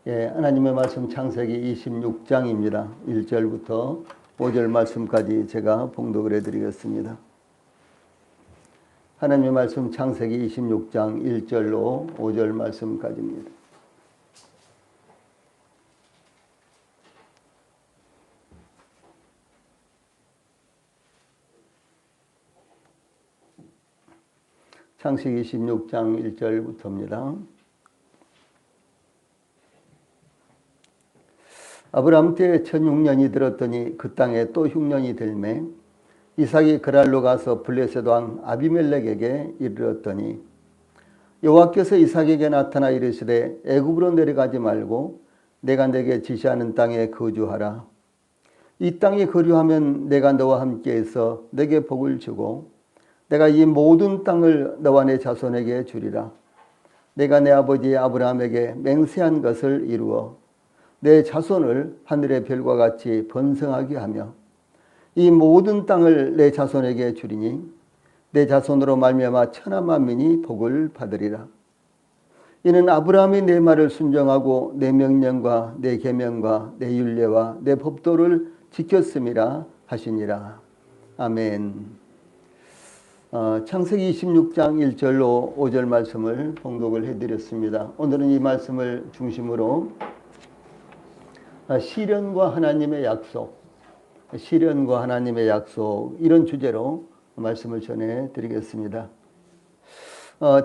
예, 하나님의 말씀 창세기 26장입니다. 1절부터 5절 말씀까지 제가 봉독을 해드리겠습니다. 하나님의 말씀 창세기 26장 1절로 5절 말씀까지입니다. 창세기 26장 1절부터입니다. 아브라함 때에 1600년이 들었더니 그 땅에 또 흉년이 들매 이삭이 그랄로 가서 블레셋 왕 아비멜렉에게 이르렀더니 여호와께서 이삭에게 나타나 이르시되 애굽으로 내려가지 말고 내가 내게 지시하는 땅에 거주하라. 이 땅에 거주하면 내가 너와 함께해서 내게 복을 주고 내가 이 모든 땅을 너와 내 자손에게 주리라. 내가 내 아버지 아브라함에게 맹세한 것을 이루어 내 자손을 하늘의 별과 같이 번성하게 하며 이 모든 땅을 내 자손에게 주리니 내 자손으로 말미암아 천하 만민이 복을 받으리라. 이는 아브라함이 내 말을 순종하고 내 명령과 내 계명과 내 율례와 내 법도를 지켰음이라 하시니라. 아멘. 창세기 26장 1절로 5절 말씀을 봉독을 해드렸습니다. 오늘은 이 말씀을 중심으로 시련과 하나님의 약속, 시련과 하나님의 약속 이런 주제로 말씀을 전해드리겠습니다.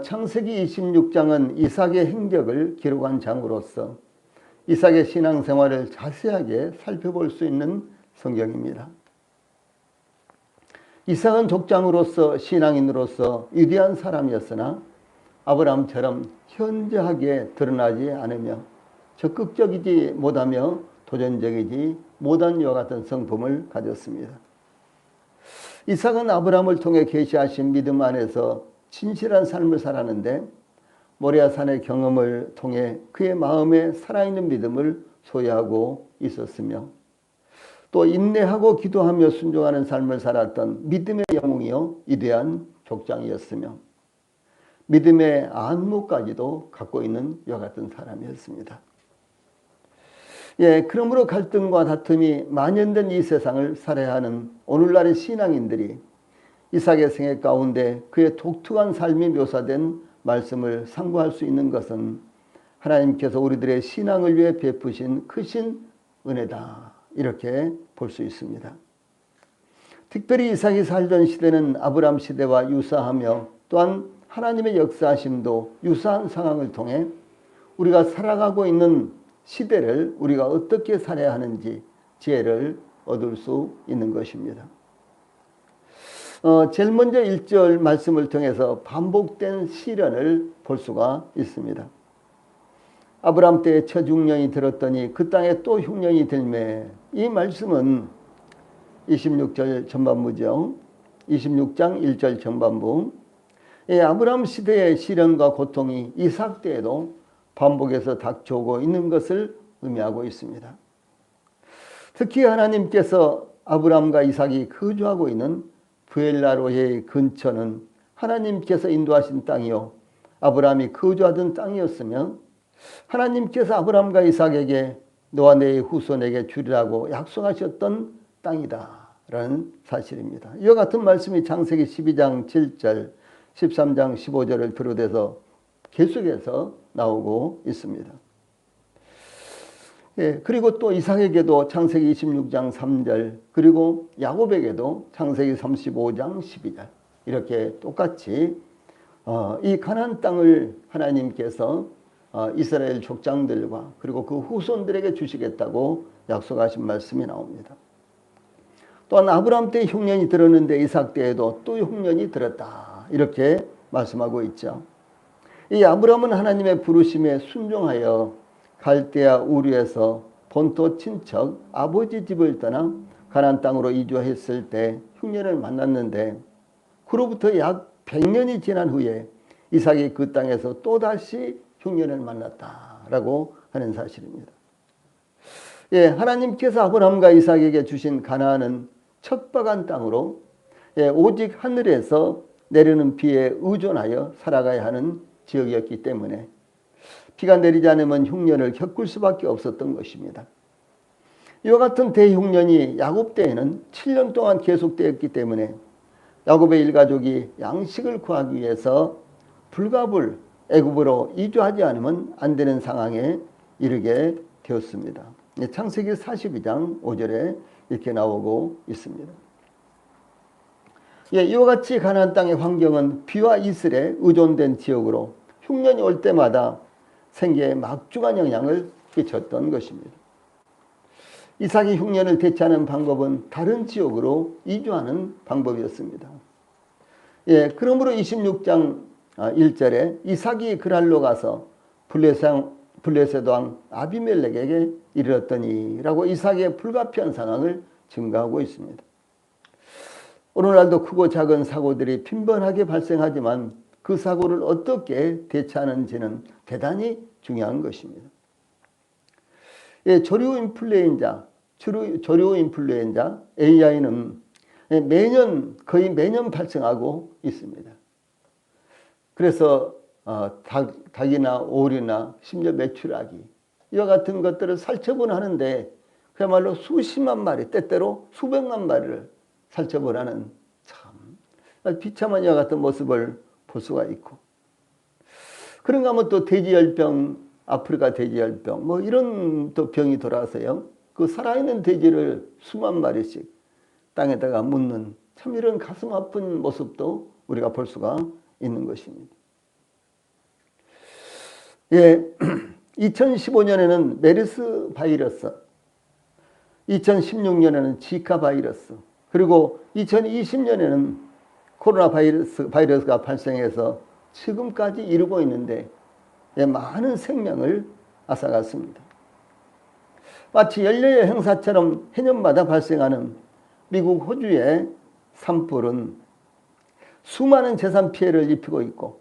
창세기 26장은 이삭의 행적을 기록한 장으로서 이삭의 신앙생활을 자세하게 살펴볼 수 있는 성경입니다. 이삭은 족장으로서 신앙인으로서 위대한 사람이었으나 아브라함처럼 현저하게 드러나지 않으며 적극적이지 못하며 도전적이지 못한 이와 같은 성품을 가졌습니다. 이삭은 아브라함을 통해 계시하신 믿음 안에서 진실한 삶을 살았는데 모리아산의 경험을 통해 그의 마음에 살아있는 믿음을 소유하고 있었으며 또 인내하고 기도하며 순종하는 삶을 살았던 믿음의 영웅이요 위대한 족장이었으며 믿음의 안목까지도 갖고 있는 이와 같은 사람이었습니다. 예, 그러므로 갈등과 다툼이 만연된 이 세상을 살아야 하는 오늘날의 신앙인들이 이삭의 생애 가운데 그의 독특한 삶이 묘사된 말씀을 상고할 수 있는 것은 하나님께서 우리들의 신앙을 위해 베푸신 크신 은혜다, 이렇게 볼 수 있습니다. 특별히 이삭이 살던 시대는 아브라함 시대와 유사하며 또한 하나님의 역사하심도 유사한 상황을 통해 우리가 살아가고 있는 시대를 우리가 어떻게 살아야 하는지 지혜를 얻을 수 있는 것입니다. 제일 먼저 1절 말씀을 통해서 반복된 시련을 볼 수가 있습니다. 아브라함 때에 첫 흉년이 들었더니 그 땅에 또 흉년이 들매, 이 말씀은 26절 전반부죠. 26장 1절 전반부. 아브라함 시대의 시련과 고통이 이삭 때에도 반복해서 닥쳐오고 있는 것을 의미하고 있습니다. 특히 하나님께서 아브라함과 이삭이 거주하고 있는 브엘라로의 근처는 하나님께서 인도하신 땅이요 아브라함이 거주하던 땅이었으며 하나님께서 아브라함과 이삭에게 너와 내 후손에게 주리라고 약속하셨던 땅이다 라는 사실입니다. 이와 같은 말씀이 창세기 12장 7절 13장 15절을 비롯해서 계속해서 나오고 있습니다. 예, 그리고 또 이삭에게도 창세기 26장 3절 그리고 야곱에게도 창세기 35장 12절 이렇게 똑같이 이 가나안 땅을 하나님께서 이스라엘 족장들과 그리고 그 후손들에게 주시겠다고 약속하신 말씀이 나옵니다. 또한 아브라함 때 흉년이 들었는데 이삭 때에도 또 흉년이 들었다, 이렇게 말씀하고 있죠. 이 아브라함은 하나님의 부르심에 순종하여 갈대아 우르에서 본토 친척 아버지 집을 떠나 가나안 땅으로 이주했을 때 흉년을 만났는데 그로부터 약 100년이 지난 후에 이삭이 그 땅에서 또다시 흉년을 만났다라고 하는 사실입니다. 예, 하나님께서 아브라함과 이삭에게 주신 가나안은 척박한 땅으로 오직 하늘에서 내리는 비에 의존하여 살아가야 하는 지역이었기 때문에 비가 내리지 않으면 흉년을 겪을 수밖에 없었던 것입니다. 이와 같은 대흉년이 야곱 때에는 7년 동안 계속되었기 때문에 야곱의 일가족이 양식을 구하기 위해서 불갑을 애굽으로 이주하지 않으면 안 되는 상황에 이르게 되었습니다. 창세기 42장 5절에 이렇게 나오고 있습니다. 이와 같이 가나안 땅의 환경은 비와 이슬에 의존된 지역으로 흉년이 올 때마다 생계에 막중한 영향을 끼쳤던 것입니다. 이삭이 흉년을 대체하는 방법은 다른 지역으로 이주하는 방법이었습니다. 그러므로 26장 1절에 이삭이 그랄로 가서 블레셋 왕 아비멜렉에게 이르렀더니 라고 이삭의 불가피한 상황을 증가하고 있습니다. 오늘날도 크고 작은 사고들이 빈번하게 발생하지만 그 사고를 어떻게 대처하는지는 대단히 중요한 것입니다. 조류 인플루엔자 AI는 거의 매년 발생하고 있습니다. 그래서 닭이나 오리나 심지어 메추라기 이와 같은 것들을 살처분 하는데 그야말로 수십만 마리 때때로 수백만 마리를 살처분 하는 참 비참한 이와 같은 모습을 볼 수가 있고, 그런가 하면 또 돼지열병, 아프리카 돼지열병 뭐 이런 또 병이 돌아서요, 그 살아있는 돼지를 수만 마리씩 땅에다가 묻는 참 이런 가슴 아픈 모습도 우리가 볼 수가 있는 것입니다. 2015년에는 메르스 바이러스, 2016년에는 지카 바이러스, 그리고 2020년에는 코로나 바이러스가 발생해서 지금까지 이루고 있는데 많은 생명을 앗아갔습니다. 마치 연례의 행사처럼 해년마다 발생하는 미국 호주의 산불은 수많은 재산 피해를 입히고 있고,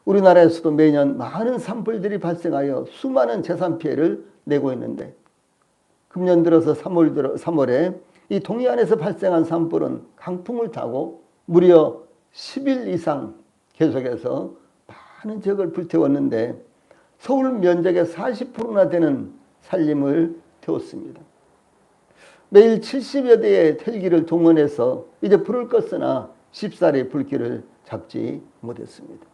우리나라에서도 매년 많은 산불들이 발생하여 수많은 재산 피해를 내고 있는데, 금년 들어서 3월에 이 동해안에서 발생한 산불은 강풍을 타고 무려 10일 이상 계속해서 많은 지역을 불태웠는데 서울 면적의 40%나 되는 산림을 태웠습니다. 매일 70여 대의 헬기를 동원해서 이제 불을 껐으나 쉽사리 불길을 잡지 못했습니다.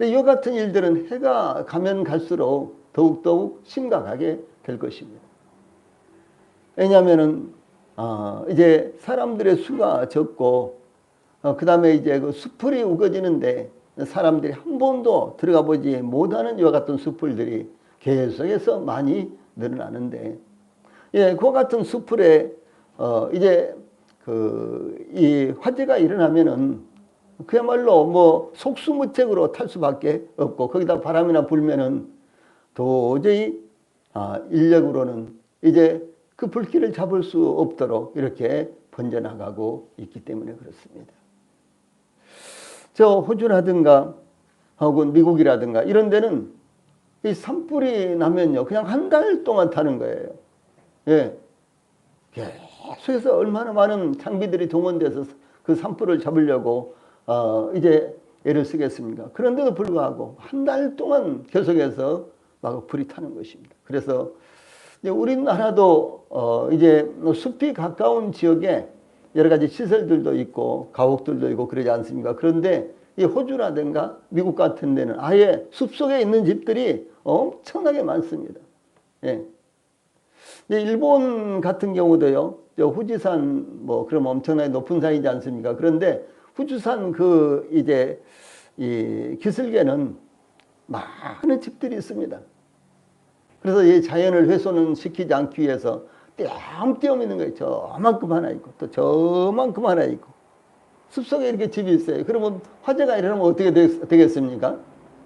이와 같은 일들은 해가 가면 갈수록 더욱더욱 심각하게 될 것입니다. 왜냐하면은 이제 사람들의 수가 적고 그 다음에 이제 그 숲풀이 우거지는데 사람들이 한 번도 들어가 보지 못하는 이와 같은 숲풀들이 계속해서 많이 늘어나는데, 그와 같은 숲풀에 이제 이 화재가 일어나면은 그야말로 뭐 속수무책으로 탈 수밖에 없고, 거기다 바람이나 불면은 도저히 인력으로는 이제 그 불길을 잡을 수 없도록 이렇게 번져나가고 있기 때문에 그렇습니다. 저 호주라든가 혹은 미국이라든가 이런 데는 이 산불이 나면요 그냥 한 달 동안 타는 거예요. 계속해서 얼마나 많은 장비들이 동원돼서 그 산불을 잡으려고 이제 애를 쓰겠습니까? 그런데도 불구하고 한 달 동안 계속해서 막 불이 타는 것입니다. 그래서 우리나라도 이제 숲이 가까운 지역에 여러 가지 시설들도 있고 가옥들도 있고 그러지 않습니까? 그런데 이 호주라든가 미국 같은 데는 아예 숲속에 있는 집들이 엄청나게 많습니다. 일본 같은 경우도요, 후지산 뭐 그럼 엄청나게 높은 산이지 않습니까? 그런데 후지산 이제 이 기슭에는 많은 집들이 있습니다. 그래서 이 자연을 훼손은 시키지 않기 위해서 띄엄띄엄 있는 거예요. 저만큼 하나 있고 또 저만큼 하나 있고 숲속에 이렇게 집이 있어요. 그러면 화재가 일어나면 어떻게 되겠습니까?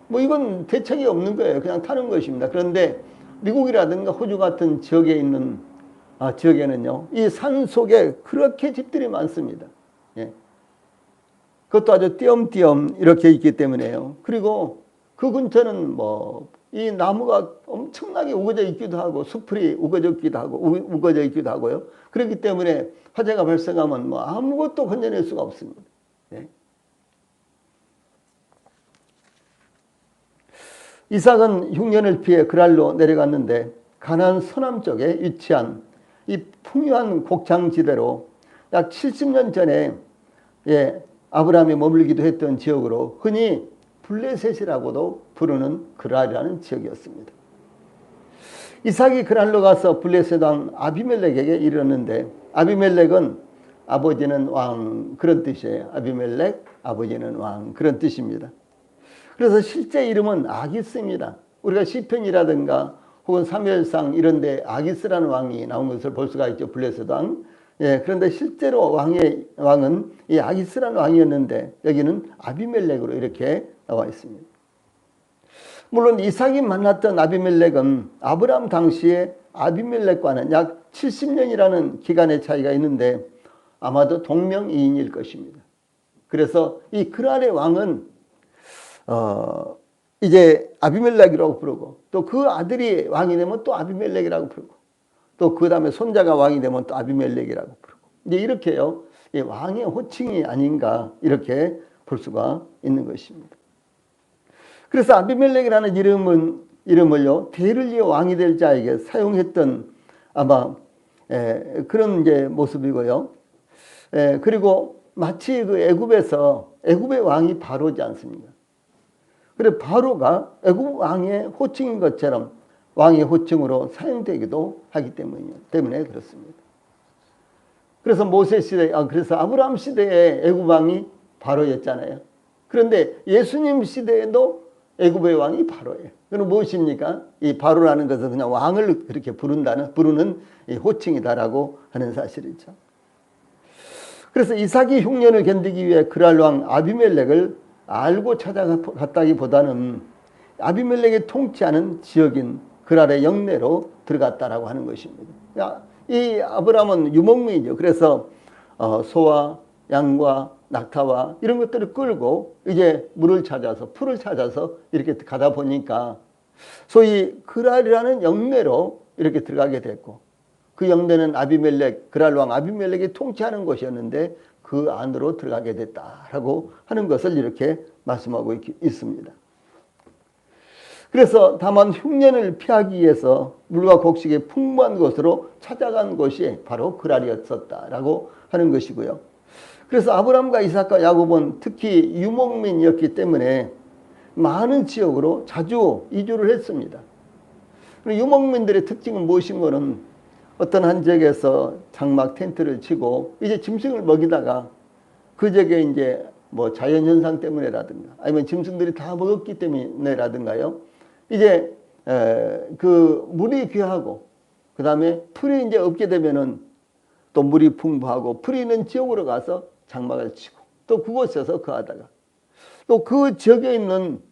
뭐 이건 대책이 없는 거예요. 그냥 타는 것입니다. 그런데 미국이라든가 호주 같은 지역에 있는 지역에는요, 이 산 속에 그렇게 집들이 많습니다. 그것도 아주 띄엄띄엄 이렇게 있기 때문에요. 그리고 그 근처는 뭐 이 나무가 엄청나게 우거져 있기도 하고 숲풀이 우거져 있기도 하고요. 그렇기 때문에 화재가 발생하면 뭐 아무것도 건져낼 수가 없습니다. 이삭은 흉년을 피해 그랄로 내려갔는데 가나안 서남쪽에 위치한 이 풍요한 곡창지대로 약 70년 전에 아브라함이 머물기도 했던 지역으로 흔히 블레셋이라고도 부르는 그랄이라는 지역이었습니다. 이삭이 그랄로 가서 블레셋 왕 아비멜렉에게 이르렀는데, 아비멜렉은 아버지는 왕 그런 뜻이에요. 아비멜렉, 아버지는 왕 그런 뜻입니다. 그래서 실제 이름은 아기스입니다. 우리가 시편이라든가 혹은 사무엘상 이런 데 아기스라는 왕이 나온 것을 볼 수가 있죠. 블레셋 왕. 그런데 실제로 왕은 이 아기스라는 왕이었는데 여기는 아비멜렉으로 이렇게 나와 있습니다. 물론 이삭이 만났던 아비멜렉은 아브라함 당시에 아비멜렉과는 약 70년이라는 기간의 차이가 있는데 아마도 동명이인일 것입니다. 그래서 이 그랄의 왕은 이제 아비멜렉이라고 부르고, 또 그 아들이 왕이 되면 또 아비멜렉이라고 부르고, 또 그 다음에 손자가 왕이 되면 또 아비멜렉이라고 부르고, 이제 이렇게요, 이 왕의 호칭이 아닌가 이렇게 볼 수가 있는 것입니다. 그래서 아비멜렉이라는 이름을요, 대를 이어 왕이 될 자에게 사용했던 아마 그런 이제 모습이고요. 그리고 마치 그 애굽의 왕이 바로지 않습니까? 그래 바로가 애굽 왕의 호칭인 것처럼 왕의 호칭으로 사용되기도 하기 때문에 그렇습니다. 그래서 모세 시대, 그래서 아브라함 시대에 애굽 왕이 바로였잖아요. 그런데 예수님 시대에도 애굽의 왕이 바로예요. 그럼 무엇입니까? 이 바로라는 것은 그냥 왕을 그렇게 부르는 이 호칭이다라고 하는 사실이죠. 그래서 이삭이 흉년을 견디기 위해 그랄 왕 아비멜렉을 알고 찾아갔다기보다는 아비멜렉이 통치하는 지역인 그랄의 영내로 들어갔다라고 하는 것입니다. 이 아브라함은 유목민이죠. 그래서 소와 양과 낙타와 이런 것들을 끌고 이제 풀을 찾아서 이렇게 가다 보니까 소위 그랄이라는 영내로 이렇게 들어가게 됐고, 그 영내는 그랄 왕 아비멜렉이 통치하는 곳이었는데 그 안으로 들어가게 됐다라고 하는 것을 이렇게 말씀하고 있습니다. 그래서 다만 흉년을 피하기 위해서 물과 곡식이 풍부한 곳으로 찾아간 곳이 바로 그랄이었었다라고 하는 것이고요. 그래서 아브라함과 이삭과 야곱은 특히 유목민이었기 때문에 많은 지역으로 자주 이주를 했습니다. 유목민들의 특징은 무엇인가는 어떤 한 지역에서 장막 텐트를 치고 이제 짐승을 먹이다가 그 지역에 이제 뭐 자연현상 때문에라든가 아니면 짐승들이 다 먹었기 때문에라든가요, 이제 그 물이 귀하고 그 다음에 풀이 이제 없게 되면은 또 물이 풍부하고 풀이 있는 지역으로 가서 장막을 치고 또 그곳에서 거하다가 또 그 지역에 있는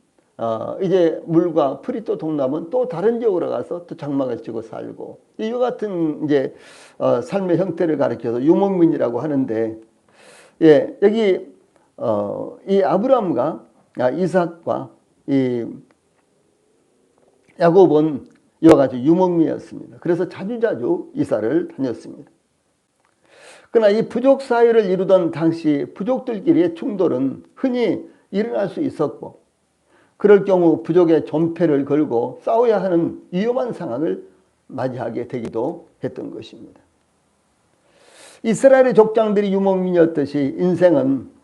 이제 물과 풀이 또 동나면 또 다른 지역으로 가서 또 장막을 치고 살고, 이와 같은 이제 삶의 형태를 가리켜서 유목민이라고 하는데, 여기 이 아브라함과 이삭과 이 야곱은 이와 같이 유목민이었습니다. 그래서 자주자주 이사를 다녔습니다. 그러나 이 부족 사회를 이루던 당시 부족들끼리의 충돌은 흔히 일어날 수 있었고, 그럴 경우 부족의 존폐를 걸고 싸워야 하는 위험한 상황을 맞이하게 되기도 했던 것입니다. 이스라엘의 족장들이 유목민이었듯이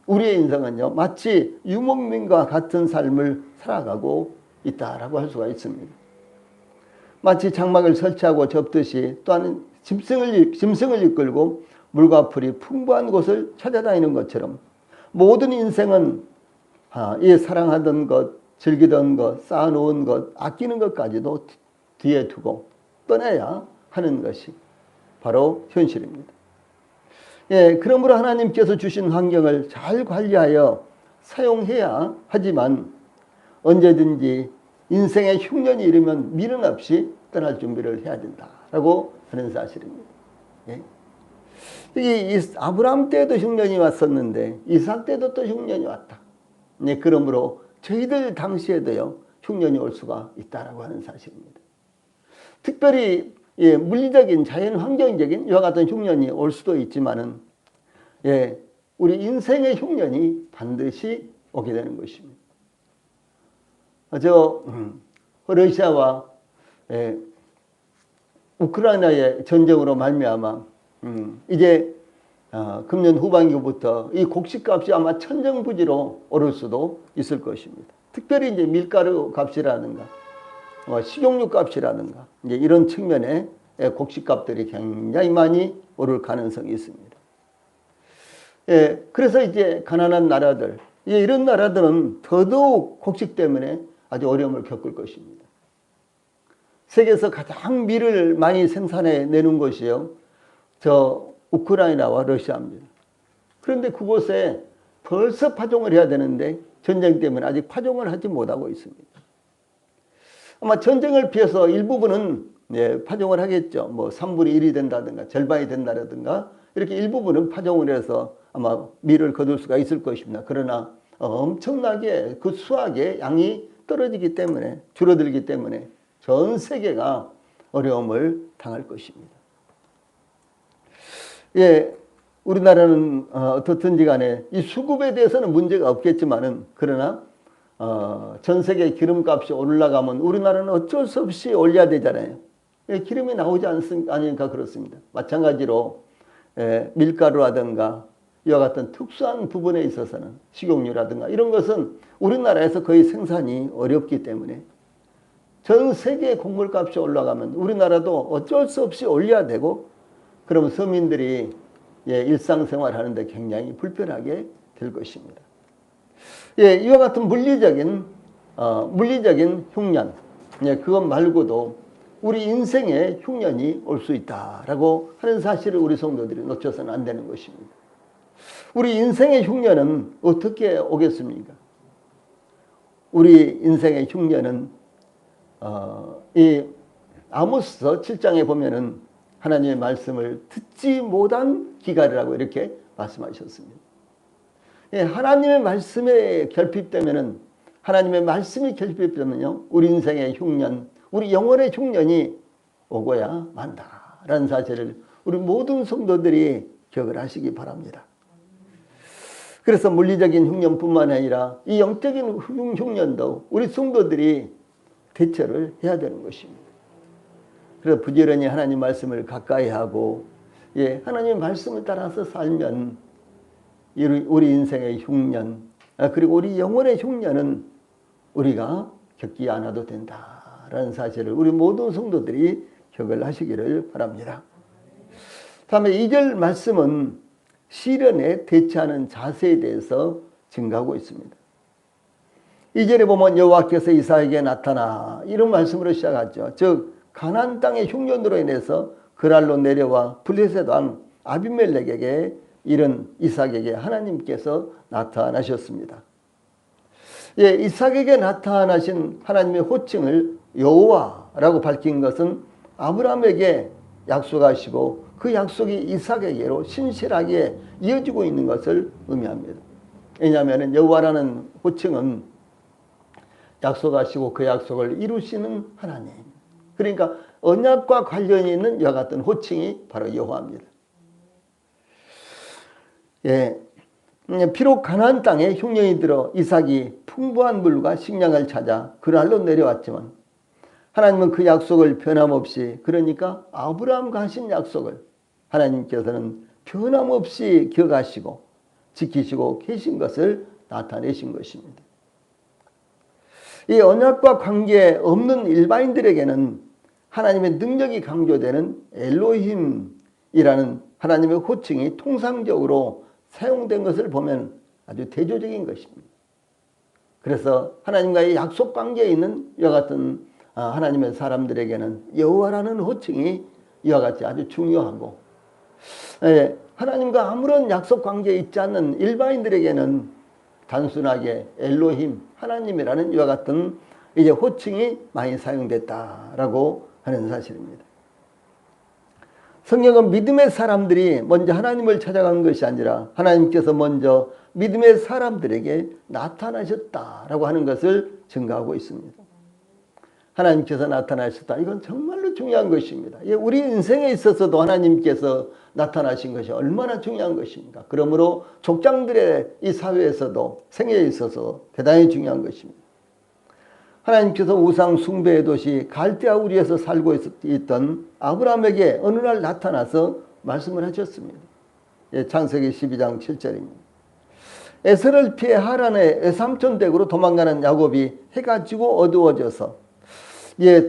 우리의 인생은요, 마치 유목민과 같은 삶을 살아가고 있다라고 할 수가 있습니다. 마치 장막을 설치하고 접듯이, 또한 짐승을 이끌고 물과 풀이 풍부한 곳을 찾아다니는 것처럼 모든 인생은 이 사랑하던 것, 즐기던 것, 쌓아놓은 것, 아끼는 것까지도 뒤에 두고 떠나야 하는 것이 바로 현실입니다. 그러므로 하나님께서 주신 환경을 잘 관리하여 사용해야 하지만 언제든지 인생의 흉년이 이르면 미련 없이 떠날 준비를 해야 된다라고 하는 사실입니다. 이 아브라함 때도 흉년이 왔었는데 이삭 때도 또 흉년이 왔다. 그러므로 저희들 당시에도요, 흉년이 올 수가 있다라고 하는 사실입니다. 특별히 물리적인 자연 환경적인 이와 같은 흉년이 올 수도 있지만은 우리 인생의 흉년이 반드시 오게 되는 것입니다. 러시아와 우크라이나의 전쟁으로 말미암아 이제 금년 후반기부터 이 곡식값이 아마 천정부지로 오를 수도 있을 것입니다. 특별히 이제 밀가루 값이라든가 식용유 값이라든가 이제 이런 측면에 곡식값들이 굉장히 많이 오를 가능성이 있습니다. 그래서 이제 가난한 나라들, 이런 나라들은 더더욱 곡식 때문에 아주 어려움을 겪을 것입니다. 세계에서 가장 밀을 많이 생산해 내는 곳이요, 저 우크라이나와 러시아입니다. 그런데 그곳에 벌써 파종을 해야 되는데 전쟁 때문에 아직 파종을 하지 못하고 있습니다. 아마 전쟁을 피해서 일부분은 파종을 하겠죠. 뭐 3분의 1이 된다든가 절반이 된다든가 이렇게 일부분은 파종을 해서 아마 밀을 거둘 수가 있을 것입니다. 그러나 엄청나게 그 수확의 양이 떨어지기 때문에, 줄어들기 때문에 전 세계가 어려움을 당할 것입니다. 우리나라는 어떻든지 간에 이 수급에 대해서는 문제가 없겠지만은, 그러나 전 세계 기름값이 올라가면 우리나라는 어쩔 수 없이 올려야 되잖아요. 기름이 나오지 않으니까 그렇습니다. 마찬가지로 밀가루라든가 이와 같은 특수한 부분에 있어서는 식용유라든가 이런 것은 우리나라에서 거의 생산이 어렵기 때문에 전 세계 곡물값이 올라가면 우리나라도 어쩔 수 없이 올려야 되고, 그러면 서민들이 일상생활 하는데 굉장히 불편하게 될 것입니다. 이와 같은 물리적인 흉년, 그것 말고도 우리 인생에 흉년이 올 수 있다라고 하는 사실을 우리 성도들이 놓쳐서는 안 되는 것입니다. 우리 인생의 흉년은 어떻게 오겠습니까? 우리 인생의 흉년은 이 아모스 7장에 보면은 하나님의 말씀을 듣지 못한 기갈이라고 이렇게 말씀하셨습니다. 하나님의 말씀에 결핍되면은, 하나님의 말씀이 결핍되면요, 우리 인생의 흉년, 우리 영혼의 흉년이 오고야 만다라는 사실을 우리 모든 성도들이 기억을 하시기 바랍니다. 그래서 물리적인 흉년뿐만 아니라 이 영적인 흉년도 우리 성도들이 대처를 해야 되는 것입니다. 그래서 부지런히 하나님 말씀을 가까이 하고 하나님의 말씀을 따라서 살면 우리 인생의 흉년, 그리고 우리 영혼의 흉년은 우리가 겪지 않아도 된다라는 사실을 우리 모든 성도들이 기억을 하시기를 바랍니다. 다음에 2절 말씀은 시련에 대처하는 자세에 대해서 증가하고 있습니다. 2절에 보면 여호와께서 이삭에게 나타나, 이런 말씀으로 시작하죠. 즉 가나안 땅의 흉년으로 인해서 그랄로 내려와 블레셋 왕 아비멜렉에게 이른 이삭에게 하나님께서 나타나셨습니다. 이삭에게 나타나신 하나님의 호칭을 여호와라고 밝힌 것은 아브라함에게 약속하시고 그 약속이 이삭에게로 신실하게 이어지고 있는 것을 의미합니다. 왜냐하면 여호와라는 호칭은 약속하시고 그 약속을 이루시는 하나님, 그러니까 언약과 관련이 있는 이와 같은 호칭이 바로 여호와입니다. 비록 가나안 땅에 흉년이 들어 이삭이 풍부한 물과 식량을 찾아 그랄로 내려왔지만 하나님은 그 약속을 변함없이, 그러니까 아브라함과 하신 약속을 하나님께서는 변함없이 기억하시고 지키시고 계신 것을 나타내신 것입니다. 이 언약과 관계 없는 일반인들에게는 하나님의 능력이 강조되는 엘로힘이라는 하나님의 호칭이 통상적으로 사용된 것을 보면 아주 대조적인 것입니다. 그래서 하나님과의 약속 관계에 있는 이와 같은 하나님의 사람들에게는 여호와라는 호칭이 이와 같이 아주 중요하고, 하나님과 아무런 약속 관계에 있지 않는 일반인들에게는 단순하게 엘로힘, 하나님이라는 이와 같은 이제 호칭이 많이 사용됐다라고 하는 사실입니다. 성경은 믿음의 사람들이 먼저 하나님을 찾아간 것이 아니라 하나님께서 먼저 믿음의 사람들에게 나타나셨다라고 하는 것을 증거하고 있습니다. 하나님께서 나타나셨다, 이건 정말로 중요한 것입니다. 우리 인생에 있어서도 하나님께서 나타나신 것이 얼마나 중요한 것입니까? 그러므로 족장들의 이 사회에서도 생애에 있어서 대단히 중요한 것입니다. 하나님께서 우상 숭배의 도시 갈대아 우리에서 살고 있던 아브라함에게 어느 날 나타나서 말씀을 하셨습니다. 예, 창세기 12장 7절입니다. 에서를 피해 하란의 외삼촌 댁으로 도망가는 야곱이 해가 지고 어두워져서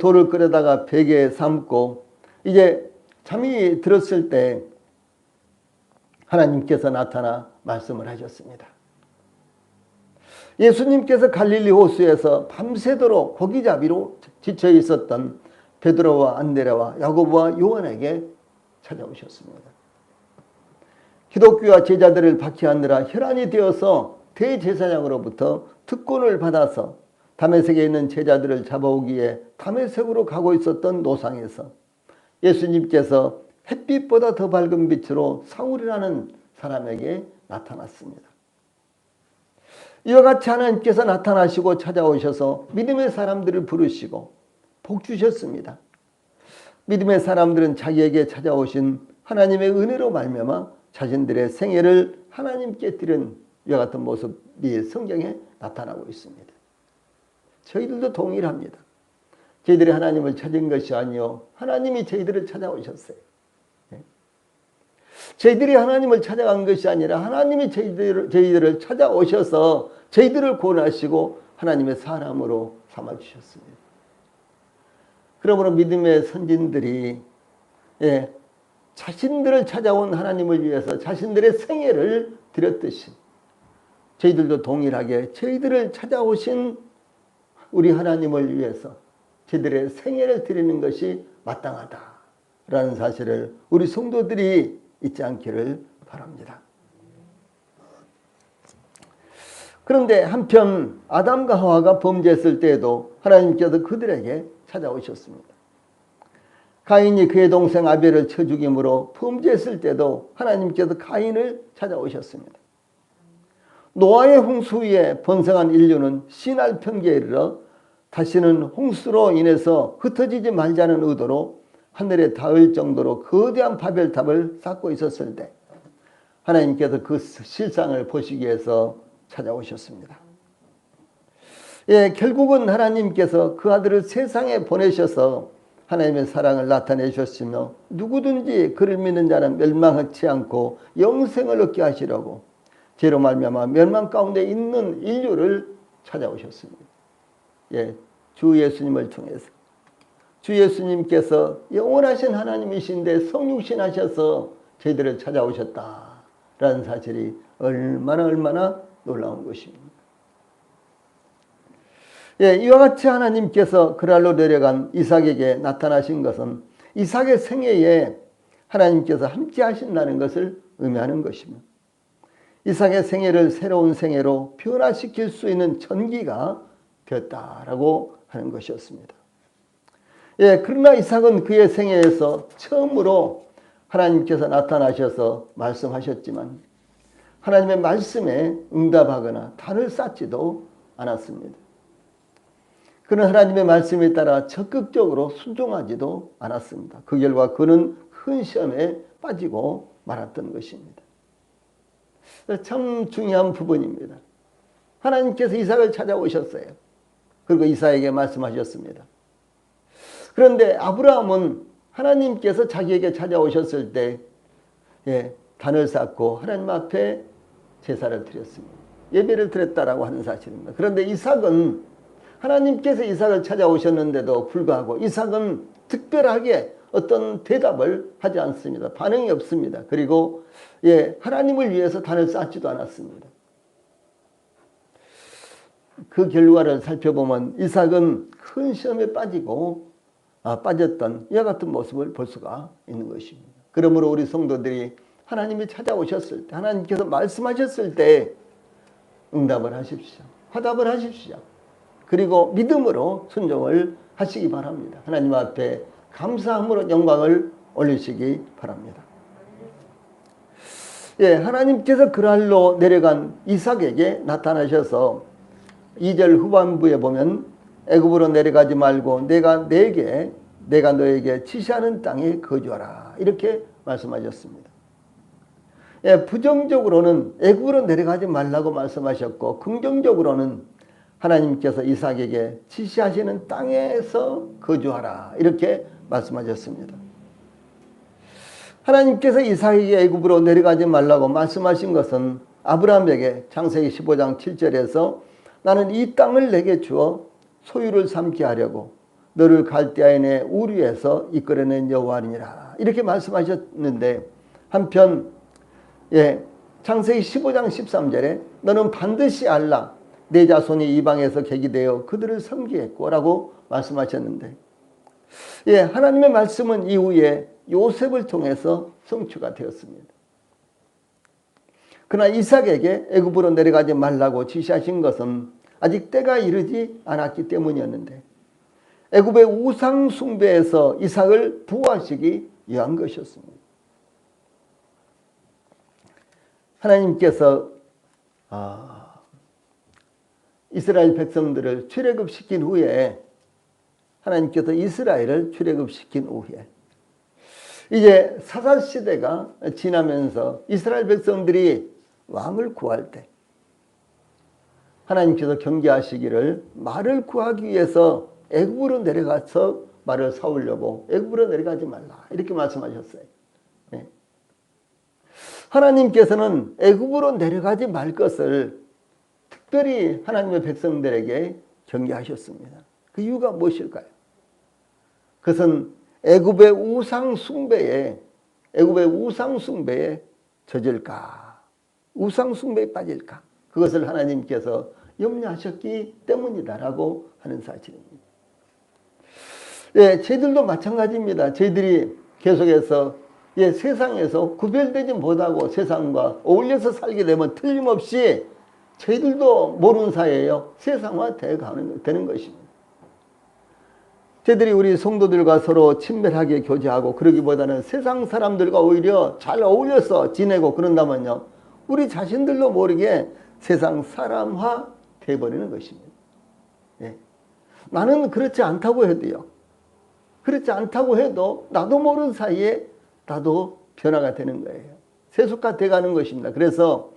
돌을 끓여다가 베개에 삶고 이제 잠이 들었을 때 하나님께서 나타나 말씀을 하셨습니다. 예수님께서 갈릴리 호수에서 밤새도록 고기잡이로 지쳐 있었던 베드로와 안드레와 야고보와 요한에게 찾아오셨습니다. 기독교와 제자들을 박해하느라 혈안이 되어서 대제사장으로부터 특권을 받아서 다메섹에 있는 제자들을 잡아오기에 다메섹으로 가고 있었던 노상에서 예수님께서 햇빛보다 더 밝은 빛으로 사울이라는 사람에게 나타났습니다. 이와 같이 하나님께서 나타나시고 찾아오셔서 믿음의 사람들을 부르시고 복 주셨습니다. 믿음의 사람들은 자기에게 찾아오신 하나님의 은혜로 말미암아 자신들의 생애를 하나님께 드린 이와 같은 모습이 성경에 나타나고 있습니다. 저희들도 동일합니다. 저희들이 하나님을 찾은 것이 아니요 하나님이 저희들을 찾아오셨어요. 저희들이 하나님을 찾아간 것이 아니라 하나님이 저희들을 찾아오셔서 저희들을 구원하시고 하나님의 사람으로 삼아주셨습니다. 그러므로 믿음의 선진들이 자신들을 찾아온 하나님을 위해서 자신들의 생애를 드렸듯이 저희들도 동일하게 저희들을 찾아오신 우리 하나님을 위해서 저희들의 생애를 드리는 것이 마땅하다라는 사실을 우리 성도들이 잊지 않기를 바랍니다. 그런데 한편 아담과 하와가 범죄했을 때에도 하나님께서 그들에게 찾아오셨습니다. 가인이 그의 동생 아벨을 쳐 죽임으로 범죄했을 때도 하나님께서 가인을 찾아오셨습니다. 노아의 홍수 위에 번성한 인류는 신할 편기에 이르러 다시는 홍수로 인해서 흩어지지 말자는 의도로 하늘에 닿을 정도로 거대한 바벨탑을 쌓고 있었을 때 하나님께서 그 실상을 보시기 위해서 찾아오셨습니다. 결국은 하나님께서 그 아들을 세상에 보내셔서 하나님의 사랑을 나타내셨으며 누구든지 그를 믿는 자는 멸망하지 않고 영생을 얻게 하시려고 죄로 말미암아 멸망 가운데 있는 인류를 찾아오셨습니다. 주 예수님을 통해서 주 예수님께서 영원하신 하나님이신데 성육신 하셔서 저희들을 찾아오셨다라는 사실이 얼마나 놀라운 것입니다. 이와 같이 하나님께서 그랄로 내려간 이삭에게 나타나신 것은 이삭의 생애에 하나님께서 함께 하신다는 것을 의미하는 것입니다. 이삭의 생애를 새로운 생애로 변화시킬 수 있는 전기가 되었다라고 하는 것이었습니다. 그러나 이삭은 그의 생애에서 처음으로 하나님께서 나타나셔서 말씀하셨지만 하나님의 말씀에 응답하거나 단을 쌓지도 않았습니다. 그는 하나님의 말씀에 따라 적극적으로 순종하지도 않았습니다. 그 결과 그는 큰 시험에 빠지고 말았던 것입니다. 참 중요한 부분입니다. 하나님께서 이삭을 찾아오셨어요. 그리고 이삭에게 말씀하셨습니다. 그런데 아브라함은 하나님께서 자기에게 찾아오셨을 때 단을 쌓고 하나님 앞에 제사를 드렸습니다. 예배를 드렸다라고 하는 사실입니다. 그런데 이삭은 하나님께서 이삭을 찾아오셨는데도 불구하고 이삭은 특별하게 어떤 대답을 하지 않습니다. 반응이 없습니다. 그리고 하나님을 위해서 단을 쌓지도 않았습니다. 그 결과를 살펴보면 이삭은 큰 시험에 빠졌던 이와 같은 모습을 볼 수가 있는 것입니다. 그러므로 우리 성도들이 하나님이 찾아오셨을 때 하나님께서 말씀하셨을 때 응답을 하십시오. 화답을 하십시오. 그리고 믿음으로 순종을 하시기 바랍니다. 하나님 앞에 감사함으로 영광을 올리시기 바랍니다. 하나님께서 그랄로 내려간 이삭에게 나타나셔서 2절 후반부에 보면 애굽으로 내려가지 말고 내가 너에게 지시하는 땅에 거주하라 이렇게 말씀하셨습니다. 부정적으로는 애굽으로 내려가지 말라고 말씀하셨고 긍정적으로는 하나님께서 이삭에게 지시하시는 땅에서 거주하라 이렇게 말씀하셨습니다. 하나님께서 이삭에게 애굽으로 내려가지 말라고 말씀하신 것은 아브라함에게 창세기 15장 7절에서 나는 이 땅을 내게 주어 소유를 삼게 하려고 너를 갈대아인의 우르에서 이끌어낸 여호와니라 이렇게 말씀하셨는데, 한편 창세기 15장 13절에 너는 반드시 알라 내 자손이 이방에서 계기되어 그들을 섬기겠고 라고 말씀하셨는데, 하나님의 말씀은 이후에 요셉을 통해서 성취가 되었습니다. 그러나 이삭에게 애굽으로 내려가지 말라고 지시하신 것은 아직 때가 이르지 않았기 때문이었는데, 애굽의 우상 숭배에서 이삭을 부활시키기 위한 것이었습니다. 하나님께서 이스라엘 백성들을 출애굽시킨 후에, 하나님께서 이스라엘을 출애굽시킨 후에 이제 사사시대가 지나면서 이스라엘 백성들이 왕을 구할 때 하나님께서 경계하시기를 말을 구하기 위해서 애굽으로 내려가서 말을 사오려고 애굽으로 내려가지 말라 이렇게 말씀하셨어요. 하나님께서는 애굽으로 내려가지 말 것을 특별히 하나님의 백성들에게 경계하셨습니다. 그 이유가 무엇일까요? 그것은 애굽의 우상 숭배에 젖을까, 우상 숭배에 빠질까, 그것을 하나님께서 염려하셨기 때문이다라고 하는 사실입니다. 저희들도 마찬가지입니다. 저희들이 계속해서 세상에서 구별되지 못하고 세상과 어울려서 살게 되면 틀림없이 저희들도 모르는 사이에요 세상화 되는 것입니다. 저희들이 우리 성도들과 서로 친밀하게 교제하고 그러기보다는 세상 사람들과 오히려 잘 어울려서 지내고 그런다면요, 우리 자신들도 모르게 세상 사람화 되어버리는 것입니다. 나는 그렇지 않다고 해도요, 그렇지 않다고 해도 나도 모르는 사이에 나도 변화가 되는 거예요. 세속화 돼가는 것입니다. 그래서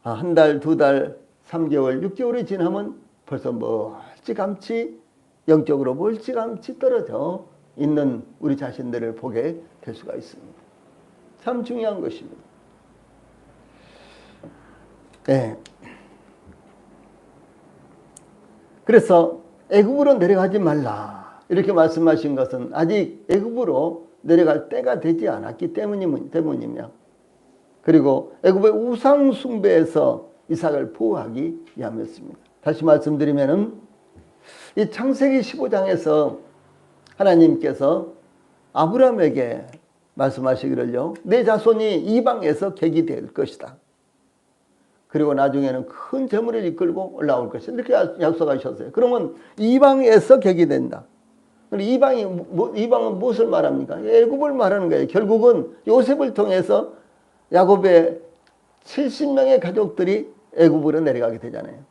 한 달, 두 달, 3개월, 6개월이 지나면 벌써 멀찌감치 영적으로 멀찌감치 떨어져 있는 우리 자신들을 보게 될 수가 있습니다. 참 중요한 것입니다. 그래서 애굽으로 내려가지 말라 이렇게 말씀하신 것은 아직 애굽으로 내려갈 때가 되지 않았기 때문이며, 그리고 애굽의 우상 숭배에서 이삭을 보호하기 위함이었습니다. 다시 말씀드리면은 이 창세기 15장에서 하나님께서 아브라함에게 말씀하시기를요, 내 자손이 이방에서 객이 될 것이다. 그리고 나중에는 큰 재물을 이끌고 올라올 것이다. 이렇게 약속하셨어요. 그러면 이방에서 객이 된다. 이방은 무엇을 말합니까? 애굽을 말하는 거예요. 결국은 요셉을 통해서 야곱의 70명의 가족들이 애굽으로 내려가게 되잖아요.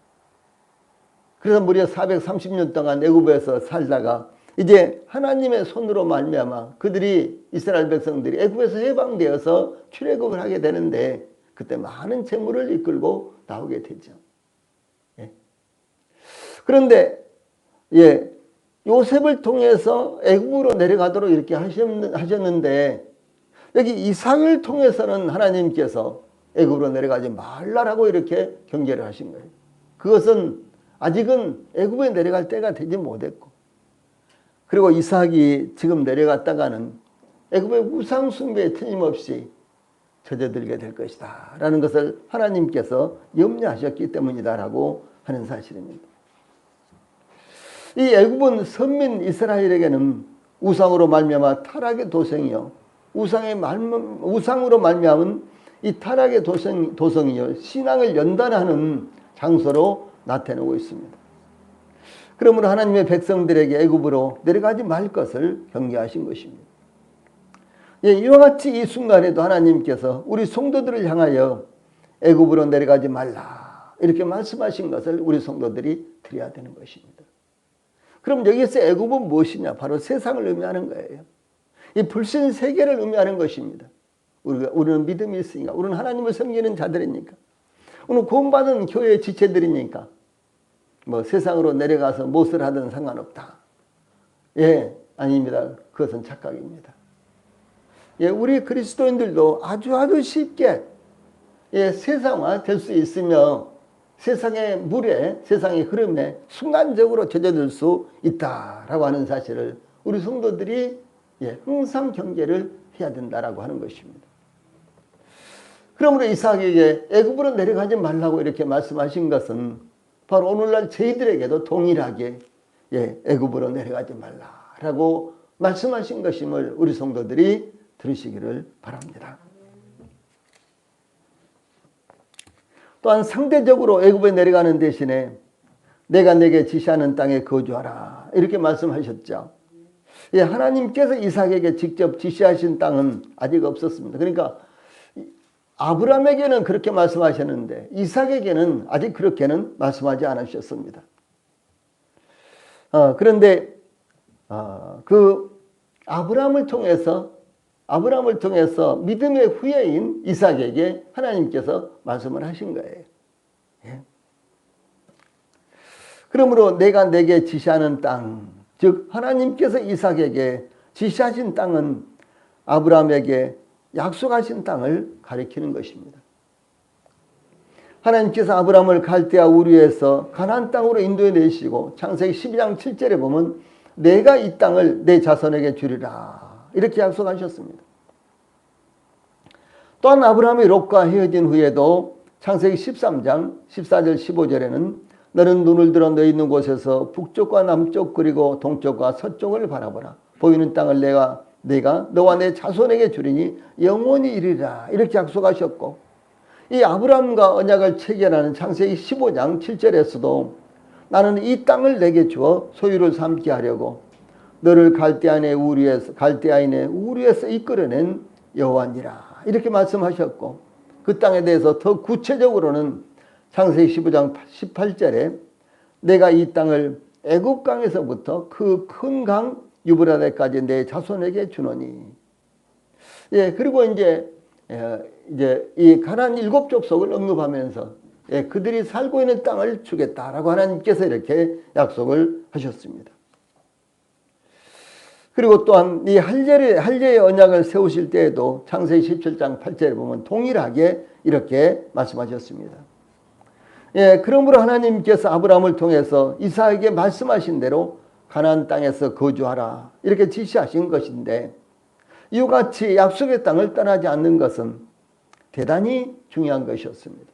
그래서 무려 430년 동안 애굽에서 살다가 이제 하나님의 손으로 말미암아 그들이, 이스라엘 백성들이 애굽에서 해방되어서 출애굽을 하게 되는데, 그때 많은 재물을 이끌고 나오게 되죠. 그런데 요셉을 통해서 애굽으로 내려가도록 이렇게 하셨는데, 여기 이삭을 통해서는 하나님께서 애굽으로 내려가지 말라라고 이렇게 경계를 하신 거예요. 그것은 아직은 애굽에 내려갈 때가 되지 못했고, 그리고 이삭이 지금 내려갔다가는 애굽의 우상 숭배에 틀림없이 젖어들게 될 것이다 라는 것을 하나님께서 염려하셨기 때문이다라고 하는 사실입니다. 이 애굽은 선민 이스라엘에게는 우상으로 말미암아 타락의 도성이요, 우상으로 말미암은 이 타락의 도성이요, 신앙을 연단하는 장소로 나타내고 있습니다. 그러므로 하나님의 백성들에게 애굽으로 내려가지 말 것을 경계하신 것입니다. 이와 같이 이 순간에도 하나님께서 우리 성도들을 향하여 애굽으로 내려가지 말라 이렇게 말씀하신 것을 우리 성도들이 드려야 되는 것입니다. 그럼 여기서 애굽은 무엇이냐? 바로 세상을 의미하는 거예요. 이 불신 세계를 의미하는 것입니다. 우리는 믿음이 있으니까, 우리는 하나님을 섬기는 자들이니까, 우리는 구원받은 교회의 지체들이니까, 뭐 세상으로 내려가서 무엇을 하든 상관없다. 예, 아닙니다. 그것은 착각입니다. 예, 우리 그리스도인들도 아주 쉽게 예, 세상화 될 수 있으며 세상의 물에, 세상의 흐름에 순간적으로 젖어들 수 있다라고 하는 사실을 우리 성도들이 예, 항상 경계를 해야 된다라고 하는 것입니다. 그러므로 이삭에게 애굽으로 내려가지 말라고 이렇게 말씀하신 것은 바로 오늘날 저희들에게도 동일하게 예, 애굽으로 내려가지 말라라고 말씀하신 것임을 우리 성도들이 들으시기를 바랍니다. 또한 상대적으로 애굽에 내려가는 대신에 내가 내게 지시하는 땅에 거주하라 이렇게 말씀하셨죠. 예, 하나님께서 이삭에게 직접 지시하신 땅은 아직 없었습니다. 그러니까 아브라함에게는 그렇게 말씀하셨는데 이삭에게는 아직 그렇게는 말씀하지 않으셨습니다. 그런데 그 아브라함을 통해서 믿음의 후예인 이삭에게 하나님께서 말씀을 하신 거예요. 예. 그러므로 내가 내게 지시하는 땅, 즉 하나님께서 이삭에게 지시하신 땅은 아브라함에게 약속하신 땅을 가리키는 것입니다. 하나님께서 아브라함을 갈대아 우르에서 가나안 땅으로 인도해 내시고 창세기 12장 7절에 보면 내가 이 땅을 내 자손에게 주리라 이렇게 약속하셨습니다. 또한 아브라함이 롯과 헤어진 후에도 창세기 13장 14절 15절에는 너는 눈을 들어 너 있는 곳에서 북쪽과 남쪽 그리고 동쪽과 서쪽을 바라보라. 보이는 땅을 내가 너와 내 자손에게 주리니 영원히 이르리라 이렇게 약속하셨고 이 아브라함과 언약을 체결하는 창세기 15장 7절에서도 나는 이 땅을 내게 주어 소유를 삼게 하려고 너를 갈대아인의 우리에서 이끌어낸 여호와니라 이렇게 말씀하셨고 그 땅에 대해서 더 구체적으로는 창세기 15장 18절에 내가 이 땅을 애굽강에서부터 그 큰 강 유브라데까지 내 자손에게 주노니 예, 그리고 이제 이 가나안 7족속을 언급하면서 예, 그들이 살고 있는 땅을 주겠다라고 하나님께서 이렇게 약속을 하셨습니다. 그리고 또한 이 할례의 언약을 세우실 때에도 창세기 17장 8절에 보면 동일하게 이렇게 말씀하셨습니다. 예, 그러므로 하나님께서 아브라함을 통해서 이삭에게 말씀하신 대로 가나안 땅에서 거주하라 이렇게 지시하신 것인데 이와 같이 약속의 땅을 떠나지 않는 것은 대단히 중요한 것이었습니다.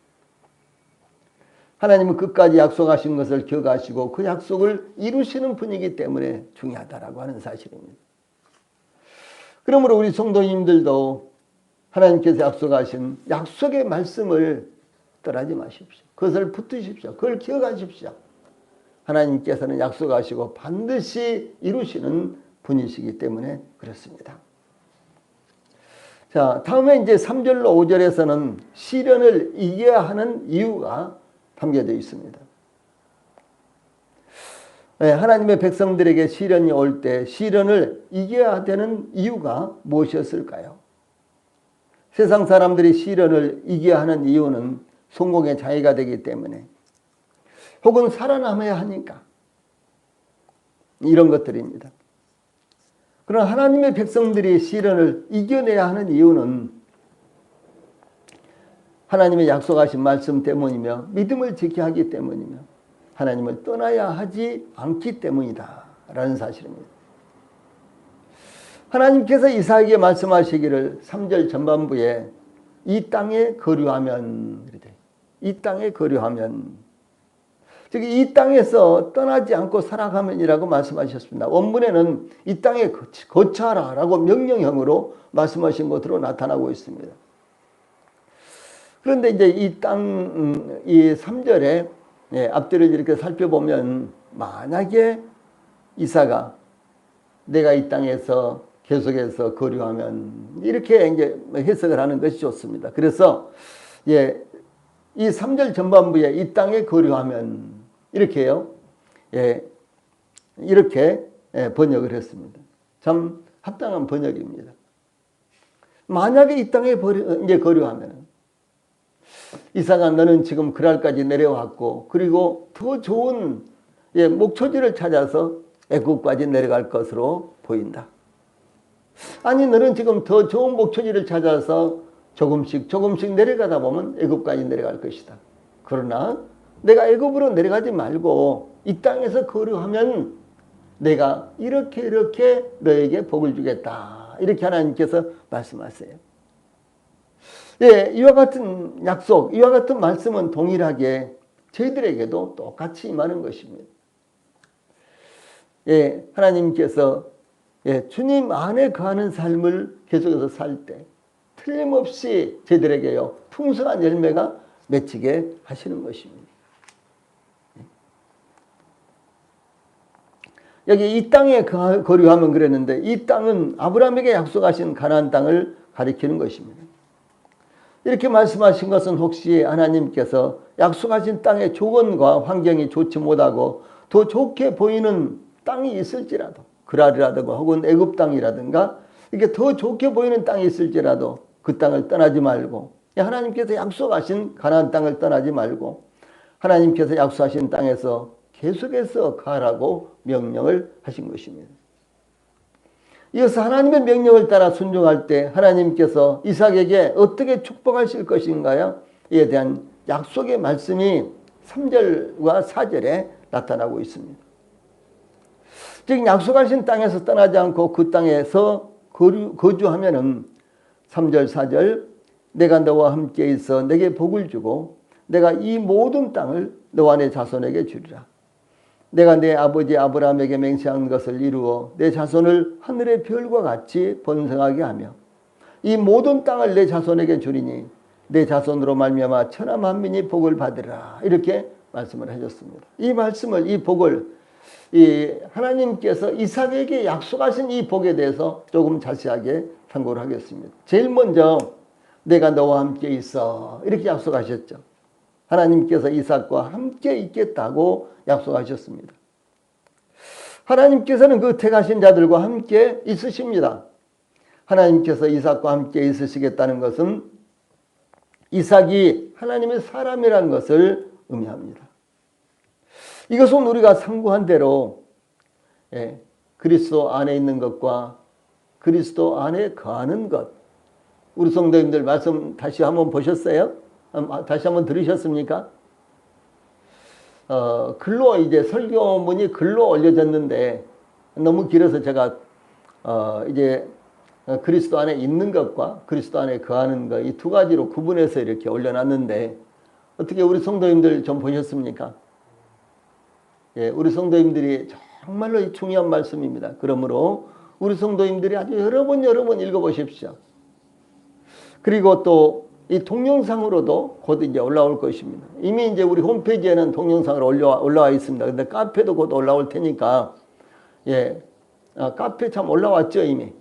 하나님은 끝까지 약속하신 것을 기억하시고 그 약속을 이루시는 분이기 때문에 중요하다라고 하는 사실입니다. 그러므로 우리 성도님들도 하나님께서 약속하신 약속의 말씀을 떠나지 마십시오. 그것을 붙드십시오. 그걸 기억하십시오. 하나님께서는 약속하시고 반드시 이루시는 분이시기 때문에 그렇습니다. 자, 다음에 이제 3절로 5절에서는 시련을 이겨야 하는 이유가 담겨져 있습니다. 네, 하나님의 백성들에게 시련이 올 때 시련을 이겨야 되는 이유가 무엇이었을까요? 세상 사람들이 시련을 이겨야 하는 이유는 성공의 장애가 되기 때문에 혹은 살아남아야 하니까 이런 것들입니다. 그러나 하나님의 백성들이 시련을 이겨내야 하는 이유는 하나님의 약속하신 말씀 때문이며 믿음을 지켜야 하기 때문이며 하나님을 떠나야 하지 않기 때문이다 라는 사실입니다. 하나님께서 이삭에게 말씀하시기를 3절 전반부에 이 땅에 거류하면 이 땅에 거류하면 즉 이 땅에서 떠나지 않고 살아가면이라고 말씀하셨습니다. 원문에는 이 땅에 거처하라 라고 명령형으로 말씀하신 것으로 나타나고 있습니다. 그런데 이제 이 3절에 앞뒤를 이렇게 살펴보면 만약에 이삭아 내가 이 땅에서 계속해서 거류하면 이렇게 이제 해석을 하는 것이 좋습니다. 그래서 이 3절 전반부에 이 땅에 거류하면 이렇게요. 이렇게 번역을 했습니다. 참 합당한 번역입니다. 만약에 이 땅에 이제 거류하면 이삭아 너는 지금 그랄까지 내려왔고 그리고 더 좋은 목초지를 찾아서 애굽까지 내려갈 것으로 보인다. 아니 너는 지금 더 좋은 목초지를 찾아서 조금씩 내려가다 보면 애굽까지 내려갈 것이다. 그러나 내가 애굽으로 내려가지 말고 이 땅에서 거류하면 내가 이렇게 너에게 복을 주겠다. 이렇게 하나님께서 말씀하세요. 예, 이와 같은 약속, 이와 같은 말씀은 동일하게 저희들에게도 똑같이 임하는 것입니다. 예, 하나님께서 주님 안에 거하는 삶을 계속해서 살 때 틀림없이 저희들에게요 풍성한 열매가 맺히게 하시는 것입니다. 여기 이 땅에 거류하면 그랬는데 이 땅은 아브라함에게 약속하신 가나안 땅을 가리키는 것입니다. 이렇게 말씀하신 것은 혹시 하나님께서 약속하신 땅의 조건과 환경이 좋지 못하고 더 좋게 보이는 땅이 있을지라도 그랄이라든가 혹은 애굽 땅이라든가 이게 더 좋게 보이는 땅이 있을지라도 그 땅을 떠나지 말고 하나님께서 약속하신 가나안 땅을 떠나지 말고 하나님께서 약속하신 땅에서 계속해서 가라고 명령을 하신 것입니다. 이어서 하나님의 명령을 따라 순종할 때 하나님께서 이삭에게 어떻게 축복하실 것인가요? 이에 대한 약속의 말씀이 3절과 4절에 나타나고 있습니다. 즉 약속하신 땅에서 떠나지 않고 그 땅에서 거주하면은 3절 4절 내가 너와 함께 있어 내게 복을 주고 내가 이 모든 땅을 너와 내 자손에게 주리라. 내가 내 아버지 아브라함에게 맹세한 것을 이루어 내 자손을 하늘의 별과 같이 번성하게 하며 이 모든 땅을 내 자손에게 주리니 내 자손으로 말미암아 천하 만민이 복을 받으리라. 이렇게 말씀을 하셨습니다. 이 말씀을 이 복을 하나님께서 이삭에게 약속하신 이 복에 대해서 조금 자세하게 참고를 하겠습니다. 제일 먼저 내가 너와 함께 있어 이렇게 약속하셨죠. 하나님께서 이삭과 함께 있겠다고 약속하셨습니다. 하나님께서는 그 택하신 자들과 함께 있으십니다. 하나님께서 이삭과 함께 있으시겠다는 것은 이삭이 하나님의 사람이라는 것을 의미합니다. 이것은 우리가 상고한 대로 그리스도 안에 있는 것과 그리스도 안에 거하는 것. 우리 성도님들 말씀 다시 한번 보셨어요? 다시 한번 들으셨습니까? 글로 이제 설교문이 글로 올려졌는데 너무 길어서 제가 이제 그리스도 안에 있는 것과 그리스도 안에 거하는 것 이 두 가지로 구분해서 이렇게 올려놨는데 어떻게 우리 성도님들 좀 보셨습니까? 예, 우리 성도님들이 정말로 중요한 말씀입니다. 그러므로 우리 성도님들이 아주 여러 번 읽어보십시오. 그리고 또 이 동영상으로도 곧 이제 올라올 것입니다. 이미 이제 우리 홈페이지에는 동영상으로 올라와 있습니다. 근데 카페도 곧 올라올 테니까, 카페 참 올라왔죠, 이미.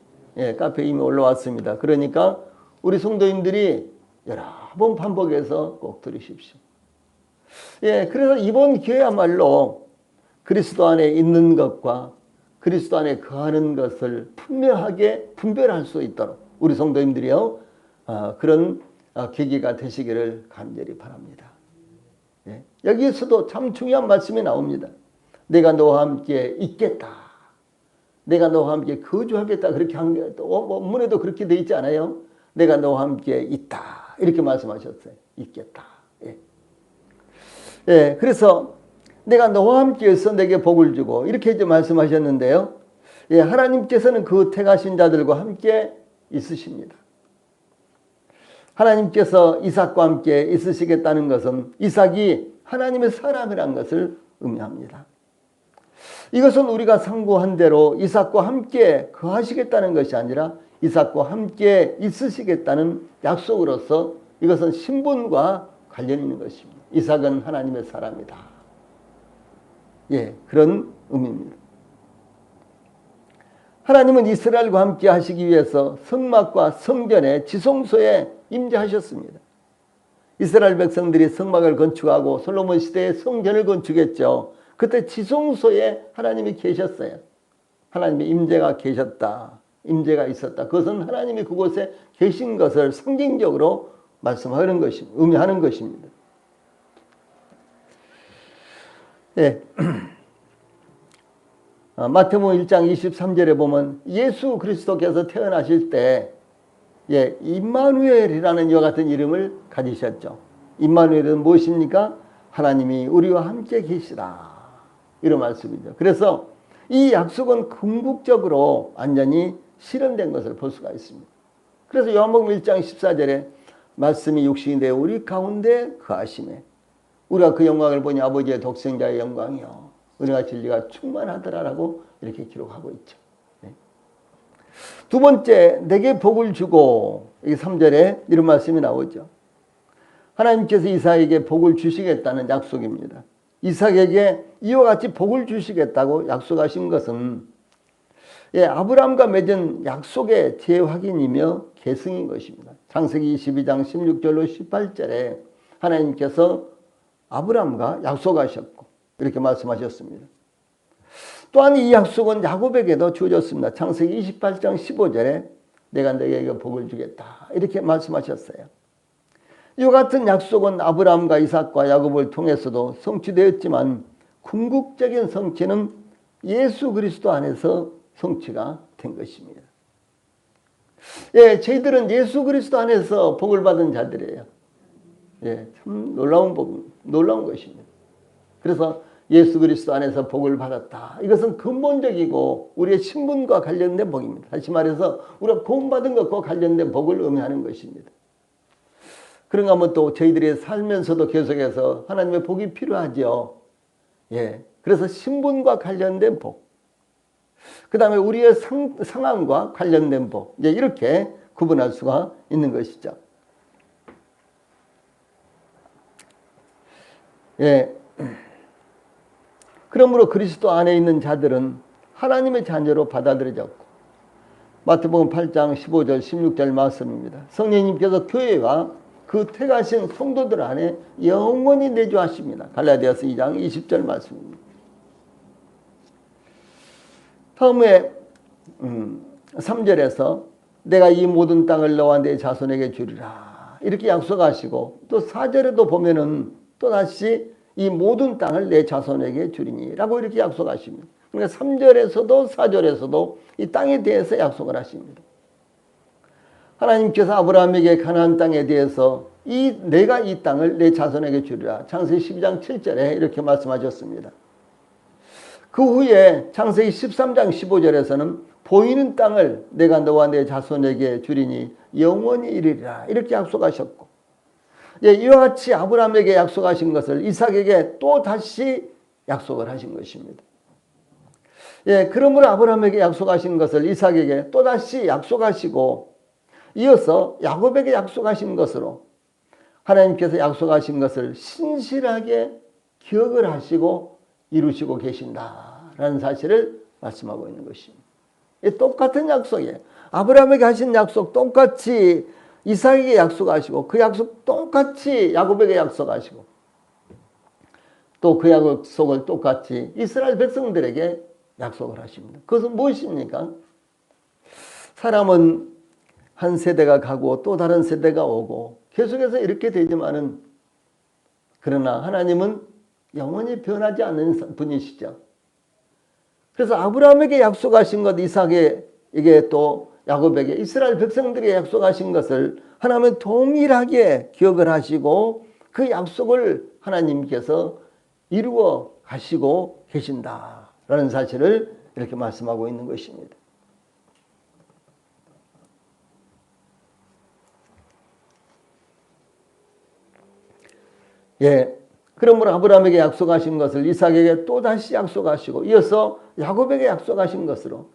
카페 이미 올라왔습니다. 그러니까 우리 성도님들이 여러 번 반복해서 꼭 들으십시오. 그래서 이번 기회야말로 그리스도 안에 있는 것과 그리스도 안에 거하는 것을 분명하게 분별할 수 있도록 우리 성도님들이요, 그런 계기가 되시기를 간절히 바랍니다. 여기에서도 참 중요한 말씀이 나옵니다. 내가 너와 함께 있겠다. 내가 너와 함께 거주하겠다. 그렇게 한 게 또 원문에도 그렇게 돼 있지 않아요? 내가 너와 함께 있다. 이렇게 말씀하셨어요. 있겠다. 그래서 내가 너와 함께 있어 내게 복을 주고 이렇게 이제 말씀하셨는데요. 하나님께서는 그 택하신 자들과 함께 있으십니다. 하나님께서 이삭과 함께 있으시겠다는 것은 이삭이 하나님의 사람이라는 것을 의미합니다. 이것은 우리가 상고한 대로 이삭과 함께 거하시겠다는 것이 아니라 이삭과 함께 있으시겠다는 약속으로서 이것은 신분과 관련이 있는 것입니다. 이삭은 하나님의 사람이다. 그런 의미입니다. 하나님은 이스라엘과 함께 하시기 위해서 성막과 성전의 지성소에 임재하셨습니다. 이스라엘 백성들이 성막을 건축하고 솔로몬 시대에 성전을 건축했죠. 그때 지성소에 하나님이 계셨어요. 하나님의 임재가 계셨다. 임재가 있었다. 그것은 하나님이 그곳에 계신 것을 상징적으로 말씀하는 것입니다. 의미하는 것입니다. 예. 마태복음 1장 23절에 보면 예수 그리스도께서 태어나실 때 임마누엘이라는 이와 같은 이름을 가지셨죠. 임마누엘은 무엇입니까? 하나님이 우리와 함께 계시다. 이런 말씀이죠. 그래서 이 약속은 궁극적으로 완전히 실현된 것을 볼 수가 있습니다. 그래서 요한복음 1장 14절에 말씀이 육신이 되어 우리 가운데 거하시매 우리가 그 영광을 보니 아버지의 독생자의 영광이요 은혜와 진리가 충만하더라라고 이렇게 기록하고 있죠. 두 번째, 내게 복을 주고, 이 3절에 이런 말씀이 나오죠. 하나님께서 이삭에게 복을 주시겠다는 약속입니다. 이삭에게 이와 같이 복을 주시겠다고 약속하신 것은 아브라함과 맺은 약속의 재확인이며 계승인 것입니다. 창세기 22장 16절로 18절에 하나님께서 아브라함과 약속하셨고 이렇게 말씀하셨습니다. 또한 이 약속은 야곱에게도 주어졌습니다. 창세기 28장 15절에 내가 너에게 복을 주겠다 이렇게 말씀하셨어요. 이와 같은 약속은 아브라함과 이삭과 야곱을 통해서도 성취되었지만 궁극적인 성취는 예수 그리스도 안에서 성취가 된 것입니다. 저희들은 예수 그리스도 안에서 복을 받은 자들이에요. 참 놀라운 것입니다. 그래서 예수 그리스도 안에서 복을 받았다. 이것은 근본적이고 우리의 신분과 관련된 복입니다. 다시 말해서 우리가 구원받은 것과 관련된 복을 의미하는 것입니다. 그런가 하면 또 저희들이 살면서도 계속해서 하나님의 복이 필요하죠. 그래서 신분과 관련된 복, 그 다음에 우리의 상황과 관련된 복, 이렇게 구분할 수가 있는 것이죠. 그러므로 그리스도 안에 있는 자들은 하나님의 자녀로 받아들여졌고 마태복음 8장 15절 16절 말씀입니다. 성령님께서 교회와 그 택하신 성도들 안에 영원히 내주하십니다. 갈라디아서 2장 20절 말씀입니다. 다음에 3절에서 내가 이 모든 땅을 너와 내 자손에게 주리라 이렇게 약속하시고 또 4절에도 보면은 또다시 이 모든 땅을 내 자손에게 주리니 라고 이렇게 약속하십니다. 그러니까 3절에서도 4절에서도 이 땅에 대해서 약속을 하십니다. 하나님께서 아브라함에게 가나안 땅에 대해서 내가 이 땅을 내 자손에게 주리라 창세기 12장 7절에 이렇게 말씀하셨습니다. 그 후에 창세기 13장 15절에서는 보이는 땅을 내가 너와 내 자손에게 주리니 영원히 이르리라 이렇게 약속하셨고 이와 같이 아브라함에게 약속하신 것을 이삭에게 또 다시 약속을 하신 것입니다. 그러므로 아브라함에게 약속하신 것을 이삭에게 또 다시 약속하시고 이어서 야곱에게 약속하신 것으로 하나님께서 약속하신 것을 신실하게 기억을 하시고 이루시고 계신다라는 사실을 말씀하고 있는 것입니다. 똑같은 약속이에요. 아브라함에게 하신 약속 똑같이 이삭에게 약속하시고 그 약속 똑같이 야곱에게 약속하시고 또 그 약속을 똑같이 이스라엘 백성들에게 약속을 하십니다. 그것은 무엇입니까? 사람은 한 세대가 가고 또 다른 세대가 오고 계속해서 이렇게 되지만은 그러나 하나님은 영원히 변하지 않는 분이시죠. 그래서 아브라함에게 약속하신 것 이삭에게 또 야곱에게 이스라엘 백성들에게 약속하신 것을 하나님은 동일하게 기억을 하시고 그 약속을 하나님께서 이루어 가시고 계신다라는 사실을 이렇게 말씀하고 있는 것입니다. 그러므로 아브라함에게 약속하신 것을 이삭에게 또다시 약속하시고 이어서 야곱에게 약속하신 것으로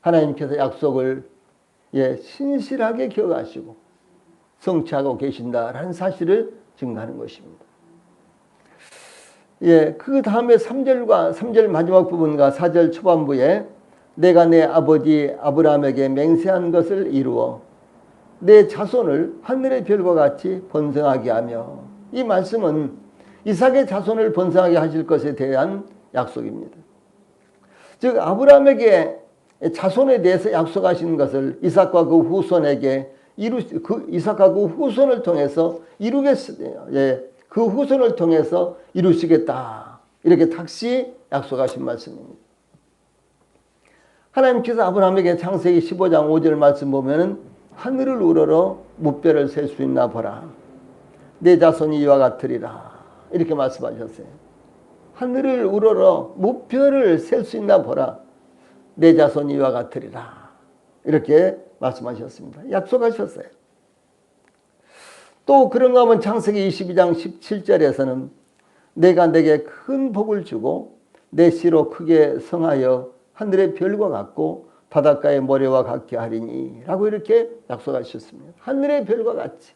하나님께서 약속을 신실하게 기억하시고 성취하고 계신다라는 사실을 증거하는 것입니다. 그 다음에 3절 마지막 부분과 4절 초반부에 내가 내 아버지 아브라함에게 맹세한 것을 이루어 내 자손을 하늘의 별과 같이 번성하게 하며 이 말씀은 이삭의 자손을 번성하게 하실 것에 대한 약속입니다. 즉 아브라함에게 자손에 대해서 약속하신 것을 이삭과 그 후손에게 그 이삭과 그 후손을 통해서 그 후손을 통해서 이루시겠다. 이렇게 다시 약속하신 말씀입니다. 하나님께서 아브라함에게 창세기 15장 5절 말씀 보면은 하늘을 우러러 무뼈를 셀 수 있나 보라. 내 자손이 이와 같으리라. 이렇게 말씀하셨어요. 하늘을 우러러 무뼈를 셀 수 있나 보라. 내 자손이 이와 같으리라. 이렇게 말씀하셨습니다. 약속하셨어요. 또 그런가 하면 창세기 22장 17절에서는 내가 내게 큰 복을 주고 내 씨로 크게 성하여 하늘의 별과 같고 바닷가의 모래와 같게 하리니 라고 이렇게 약속하셨습니다. 하늘의 별과 같이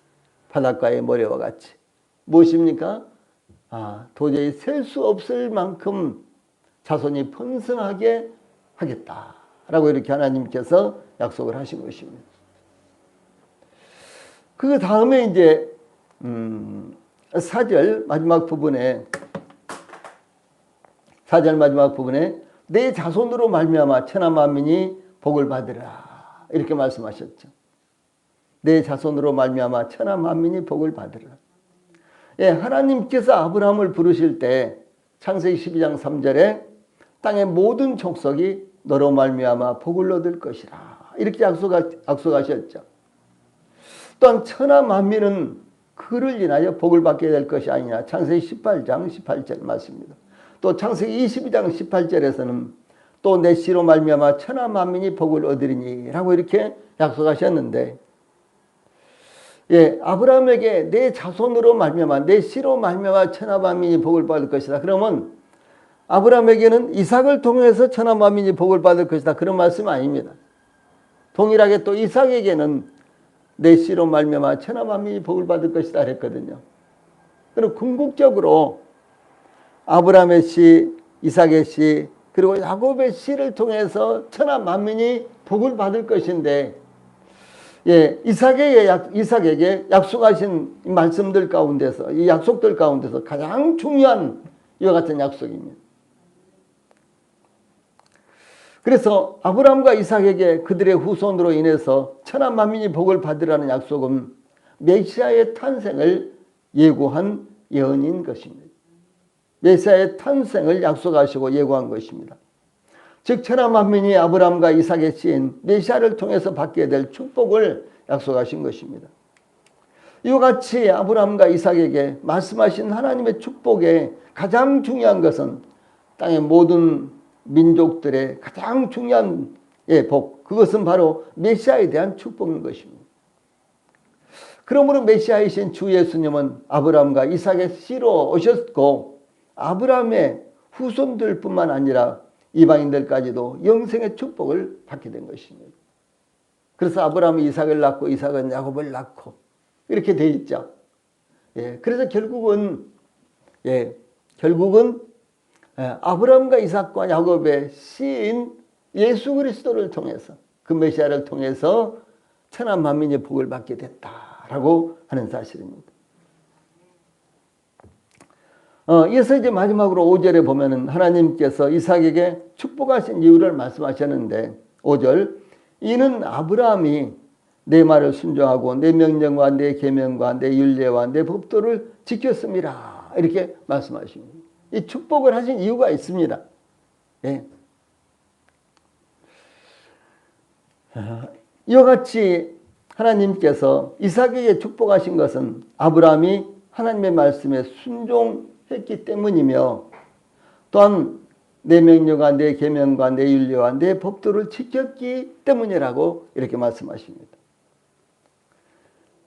바닷가의 모래와 같이 무엇입니까? 도저히 셀 수 없을 만큼 자손이 번성하게 하겠다라고 이렇게 하나님께서 약속을 하신 것입니다. 그 다음에 이제 4절 마지막 부분에 내 자손으로 말미암아 천하 만민이 복을 받으리라 이렇게 말씀하셨죠. 내 자손으로 말미암아 천하 만민이 복을 받으리라. 예, 하나님께서 아브라함을 부르실 때 창세기 12장 3절에 땅의 모든 족속이 너로 말미암아 복을 얻을 것이라 이렇게 약속하셨죠. 또한 천하 만민은 그를 인하여 복을 받게 될 것이 아니냐 창세기 18장 18절 말씀입니다. 또 창세기 22장 18절에서는 또 내 씨로 말미암아 천하 만민이 복을 얻으리니 라고 이렇게 약속하셨는데 예, 아브라함에게 내 자손으로 말미암아 내 씨로 말미암아 천하 만민이 복을 받을 것이다. 그러면 아브라함에게는 이삭을 통해서 천하 만민이 복을 받을 것이다. 그런 말씀 아닙니다. 동일하게 또 이삭에게는 내 씨로 말미암아 천하 만민이 복을 받을 것이다 했거든요. 그럼 궁극적으로 아브라함의 씨, 이삭의 씨, 그리고 야곱의 씨를 통해서 천하 만민이 복을 받을 것인데 예, 이삭에게 약속하신 말씀들 가운데서 이 약속들 가운데서 가장 중요한 이와 같은 약속입니다. 그래서 아브라함과 이삭에게 그들의 후손으로 인해서 천하 만민이 복을 받으라는 약속은 메시아의 탄생을 예고한 예언인 것입니다. 메시아의 탄생을 약속하시고 예고한 것입니다. 즉 천하 만민이 아브라함과 이삭의 씨인 메시아를 통해서 받게 될 축복을 약속하신 것입니다. 이와 같이 아브라함과 이삭에게 말씀하신 하나님의 축복의 가장 중요한 것은 땅의 모든 민족들의 가장 중요한 복, 그것은 바로 메시아에 대한 축복인 것입니다. 그러므로 메시아이신 주 예수님은 아브라함과 이삭의 씨로 오셨고 아브라함의 후손들뿐만 아니라 이방인들까지도 영생의 축복을 받게 된 것입니다. 그래서 아브라함이 이삭을 낳고 이삭은 야곱을 낳고 이렇게 돼 있죠. 예, 그래서 결국은 아브라함과 이삭과 야곱의 씨인 예수 그리스도를 통해서 그 메시아를 통해서 천하 만민의 복을 받게 됐다라고 하는 사실입니다. 이어서 이제 마지막으로 5절에 보면은 하나님께서 이삭에게 축복하신 이유를 말씀하셨는데 5절 이는 아브라함이 내 말을 순종하고 내 명령과 내 계명과 내 율례와 내 법도를 지켰습니다. 이렇게 말씀하십니다. 이 축복을 하신 이유가 있습니다. 예. 이와 같이 하나님께서 이삭에게 축복하신 것은 아브라함이 하나님의 말씀에 순종했기 때문이며 또한 내 명령과 내 계명과 내 율례와 내 법도를 지켰기 때문이라고 이렇게 말씀하십니다.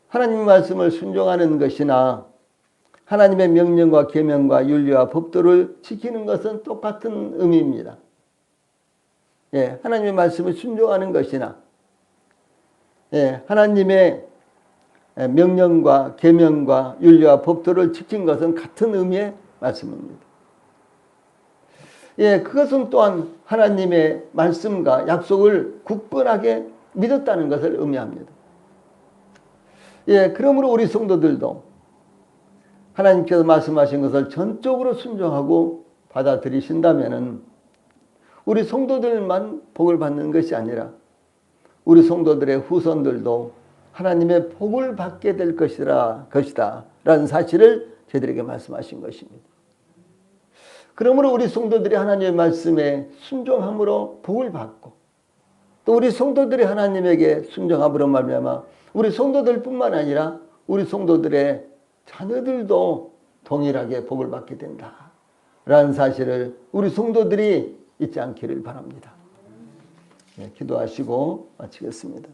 하나님의 말씀을 순종하는 것이나 하나님의 명령과 계명과 율례와 법도를 지키는 것은 똑같은 의미입니다. 예, 하나님의 말씀을 순종하는 것이나 하나님의 명령과 계명과 율례와 법도를 지킨 것은 같은 의미의 말씀입니다. 예, 그것은 또한 하나님의 말씀과 약속을 굳건하게 믿었다는 것을 의미합니다. 예, 그러므로 우리 성도들도 하나님께서 말씀하신 것을 전적으로 순종하고 받아들이신다면은 우리 성도들만 복을 받는 것이 아니라 우리 성도들의 후손들도 하나님의 복을 받게 될 것이다 라는 사실을 저희들에게 말씀하신 것입니다. 그러므로 우리 성도들이 하나님의 말씀에 순종함으로 복을 받고 또 우리 성도들이 하나님에게 순종함으로 말미암아 우리 성도들뿐만 아니라 우리 성도들의 자녀들도 동일하게 복을 받게 된다 라는 사실을 우리 성도들이 잊지 않기를 바랍니다. 네, 기도하시고 마치겠습니다.